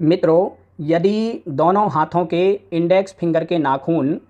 मित्रों, यदि दोनों हाथों के इंडेक्स फिंगर के नाखून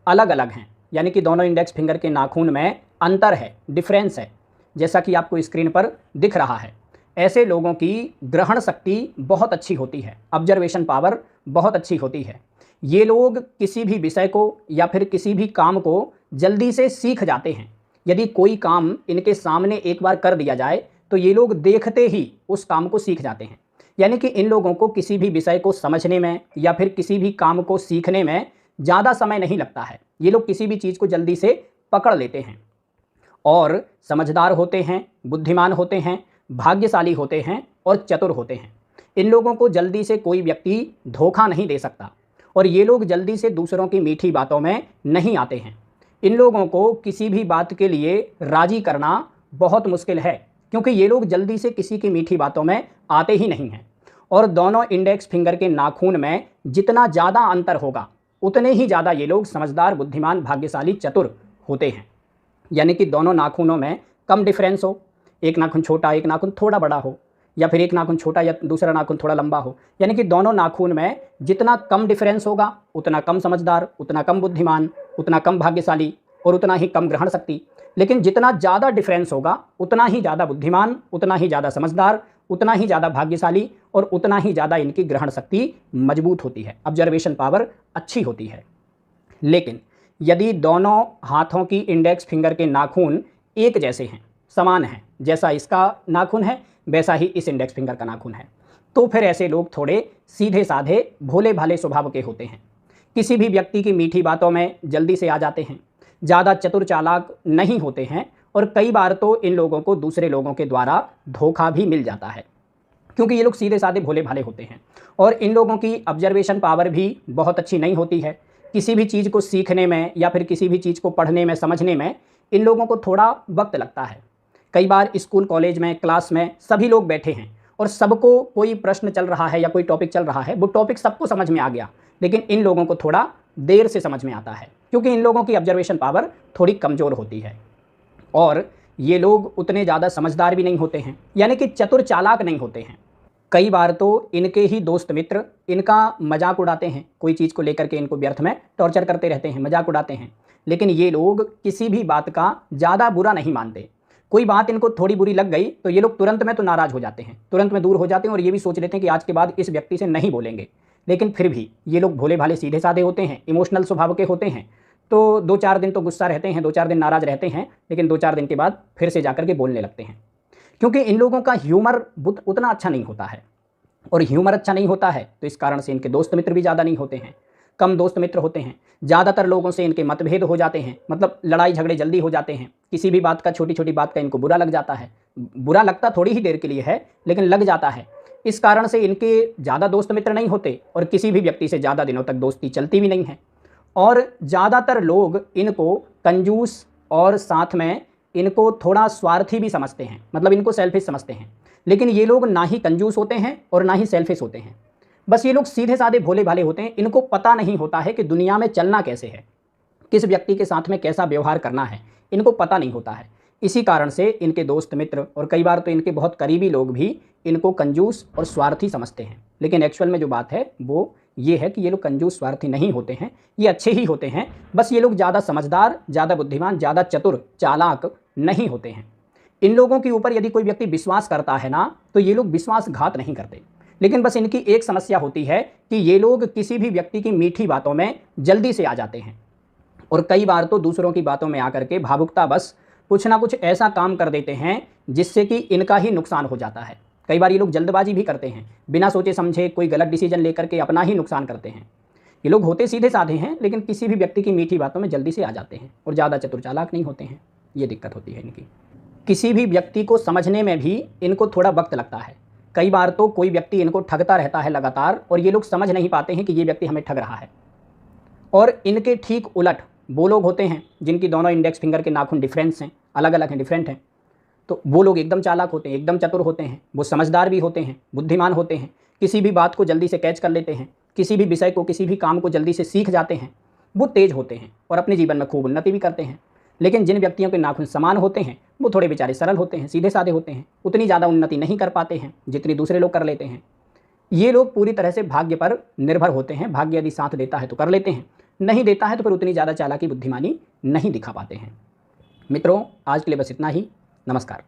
अलग अलग हैं, यानी कि दोनों इंडेक्स फिंगर के नाखून में अंतर है, डिफरेंस है, जैसा कि आपको स्क्रीन पर दिख रहा है, ऐसे लोगों की ग्रहण शक्ति बहुत अच्छी होती है, ऑब्जर्वेशन पावर बहुत अच्छी होती है। ये लोग किसी भी विषय को या फिर किसी भी काम को जल्दी से सीख जाते हैं। यदि कोई काम इनके सामने एक बार कर दिया जाए तो ये लोग देखते ही उस काम को सीख जाते हैं। यानी कि इन लोगों को किसी भी विषय को समझने में या फिर किसी भी काम को सीखने में ज़्यादा समय नहीं लगता है। ये लोग किसी भी चीज़ को जल्दी से पकड़ लेते हैं और समझदार होते हैं, बुद्धिमान होते हैं, भाग्यशाली होते हैं और चतुर होते हैं। इन लोगों को जल्दी से कोई व्यक्ति धोखा नहीं दे सकता और ये लोग जल्दी से दूसरों की मीठी बातों में नहीं आते हैं। इन लोगों को किसी भी बात के लिए राजी करना बहुत मुश्किल है, क्योंकि ये लोग जल्दी से किसी की मीठी बातों में आते ही नहीं हैं। और दोनों इंडेक्स फिंगर के नाखून में जितना ज़्यादा अंतर होगा उतने ही ज़्यादा ये लोग समझदार, बुद्धिमान, भाग्यशाली, चतुर होते हैं। यानी कि दोनों नाखूनों में कम डिफरेंस हो, एक नाखून छोटा, एक नाखून थोड़ा बड़ा हो, या फिर एक नाखून छोटा या दूसरा नाखून थोड़ा लंबा हो। यानी कि दोनों नाखून में जितना कम डिफरेंस होगा उतना कम समझदार, उतना कम बुद्धिमान, उतना कम भाग्यशाली और उतना ही कम ग्रहण शक्ति। लेकिन जितना ज़्यादा डिफरेंस होगा उतना ही ज़्यादा बुद्धिमान, उतना ही ज़्यादा समझदार, उतना ही ज़्यादा भाग्यशाली और उतना ही ज़्यादा इनकी ग्रहण शक्ति मजबूत होती है, ऑब्जर्वेशन पावर अच्छी होती है। लेकिन यदि दोनों हाथों की इंडेक्स फिंगर के नाखून एक जैसे हैं, समान हैं, जैसा इसका नाखून है वैसा ही इस इंडेक्स फिंगर का नाखून है, तो फिर ऐसे लोग थोड़े सीधे साधे, भोले भाले स्वभाव के होते हैं। किसी भी व्यक्ति की मीठी बातों में जल्दी से आ जाते हैं, ज़्यादा चतुर चालाक नहीं होते हैं और कई बार तो इन लोगों को दूसरे लोगों के द्वारा धोखा भी मिल जाता है, क्योंकि ये लोग सीधे साधे भोले भाले होते हैं। और इन लोगों की ऑब्जर्वेशन पावर भी बहुत अच्छी नहीं होती है। किसी भी चीज़ को सीखने में या फिर किसी भी चीज़ को पढ़ने में, समझने में इन लोगों को थोड़ा वक्त लगता है। कई बार स्कूल, कॉलेज में, क्लास में सभी लोग बैठे हैं और सबको कोई प्रश्न चल रहा है या कोई टॉपिक चल रहा है, वो टॉपिक सबको समझ में आ गया, लेकिन इन लोगों को थोड़ा देर से समझ में आता है, क्योंकि इन लोगों की ऑब्जर्वेशन पावर थोड़ी कमज़ोर होती है। और ये लोग उतने ज़्यादा समझदार भी नहीं होते हैं, यानी कि चतुर चालाक नहीं होते हैं। कई बार तो इनके ही दोस्त मित्र इनका मजाक उड़ाते हैं, कोई चीज़ को लेकर के इनको व्यर्थ में टॉर्चर करते रहते हैं, मजाक उड़ाते हैं, लेकिन ये लोग किसी भी बात का ज़्यादा बुरा नहीं मानते। कोई बात इनको थोड़ी बुरी लग गई तो ये लोग तुरंत में तो नाराज़ हो जाते हैं, तुरंत में दूर हो जाते हैं और ये भी सोच लेते हैं कि आज के बाद इस व्यक्ति से नहीं बोलेंगे। लेकिन फिर भी ये लोग भोले भाले, सीधे साधे होते हैं, इमोशनल स्वभाव के होते हैं। तो 2-4 दिन तो गुस्सा रहते हैं, 2-4 दिन नाराज़ रहते हैं, लेकिन 2-4 दिन के बाद फिर से जाकर के बोलने लगते हैं, क्योंकि इन लोगों का ह्यूमर उतना अच्छा नहीं होता है। और ह्यूमर अच्छा नहीं होता है तो इस कारण से इनके दोस्त मित्र भी ज़्यादा नहीं होते हैं, कम दोस्त मित्र होते हैं। ज़्यादातर लोगों से इनके मतभेद हो जाते हैं, मतलब लड़ाई झगड़े जल्दी हो जाते हैं। किसी भी बात का, छोटी छोटी बात का इनको बुरा लग जाता है। बुरा लगता थोड़ी ही देर के लिए है, लेकिन लग जाता है। इस कारण से इनके ज़्यादा दोस्त मित्र नहीं होते और किसी भी व्यक्ति से ज़्यादा दिनों तक दोस्ती चलती भी नहीं है। और ज़्यादातर लोग इनको कंजूस और साथ में इनको थोड़ा स्वार्थी भी समझते हैं, मतलब इनको सेल्फिश समझते हैं। लेकिन ये लोग ना ही कंजूस होते हैं और ना ही सेल्फिश होते हैं। बस ये लोग सीधे साधे भोले भाले होते हैं। इनको पता नहीं होता है कि दुनिया में चलना कैसे है, किस व्यक्ति के साथ में कैसा व्यवहार करना है, इनको पता नहीं होता है। इसी कारण से इनके दोस्त मित्र और कई बार तो इनके बहुत करीबी लोग भी इनको कंजूस और स्वार्थी समझते हैं। लेकिन एक्चुअल में जो बात है वो ये है कि ये लोग कंजूस, स्वार्थी नहीं होते हैं, ये अच्छे ही होते हैं। बस ये लोग ज़्यादा समझदार, ज़्यादा बुद्धिमान, ज़्यादा चतुर चालाक नहीं होते हैं। इन लोगों के ऊपर यदि कोई व्यक्ति विश्वास करता है ना, तो ये लोग विश्वासघात नहीं करते। लेकिन बस इनकी एक समस्या होती है कि ये लोग किसी भी व्यक्ति की मीठी बातों में जल्दी से आ जाते हैं और कई बार तो दूसरों की बातों में आकर के भावुकता बस कुछ ना कुछ ऐसा काम कर देते हैं जिससे कि इनका ही नुकसान हो जाता है। कई बार ये लोग जल्दबाजी भी करते हैं, बिना सोचे समझे कोई गलत डिसीजन लेकर के अपना ही नुकसान करते हैं। ये लोग होते सीधे साधे हैं, लेकिन किसी भी व्यक्ति की मीठी बातों में जल्दी से आ जाते हैं और ज़्यादा चतुर चालाक नहीं होते हैं। ये दिक्कत होती है इनकी। किसी भी व्यक्ति को समझने में भी इनको थोड़ा वक्त लगता है। कई बार तो कोई व्यक्ति इनको ठगता रहता है लगातार और ये लोग समझ नहीं पाते हैं कि ये व्यक्ति हमें ठग रहा है। और इनके ठीक उलट वो लोग होते हैं जिनकी दोनों इंडेक्स फिंगर के नाखून डिफरेंस हैं, अलग अलग हैं, डिफरेंट हैं। तो वो लोग एकदम चालाक होते हैं, एकदम चतुर होते हैं, वो समझदार भी होते हैं, बुद्धिमान होते हैं, किसी भी बात को जल्दी से कैच कर लेते हैं, किसी भी विषय को, किसी भी काम को जल्दी से सीख जाते हैं। वो तेज होते हैं और अपने जीवन में खूब उन्नति भी करते हैं। लेकिन जिन व्यक्तियों के नाखून समान होते हैं वो थोड़े बेचारे सरल होते हैं, सीधे साधे होते हैं, उतनी ज़्यादा उन्नति नहीं कर पाते हैं जितनी दूसरे लोग कर लेते हैं। ये लोग पूरी तरह से भाग्य पर निर्भर होते हैं। भाग्य यदि साथ देता है तो कर लेते हैं, नहीं देता है तो फिर उतनी ज़्यादा चालाकी बुद्धिमानी नहीं दिखा पाते हैं। मित्रों, आज के लिए बस इतना ही। नमस्कार।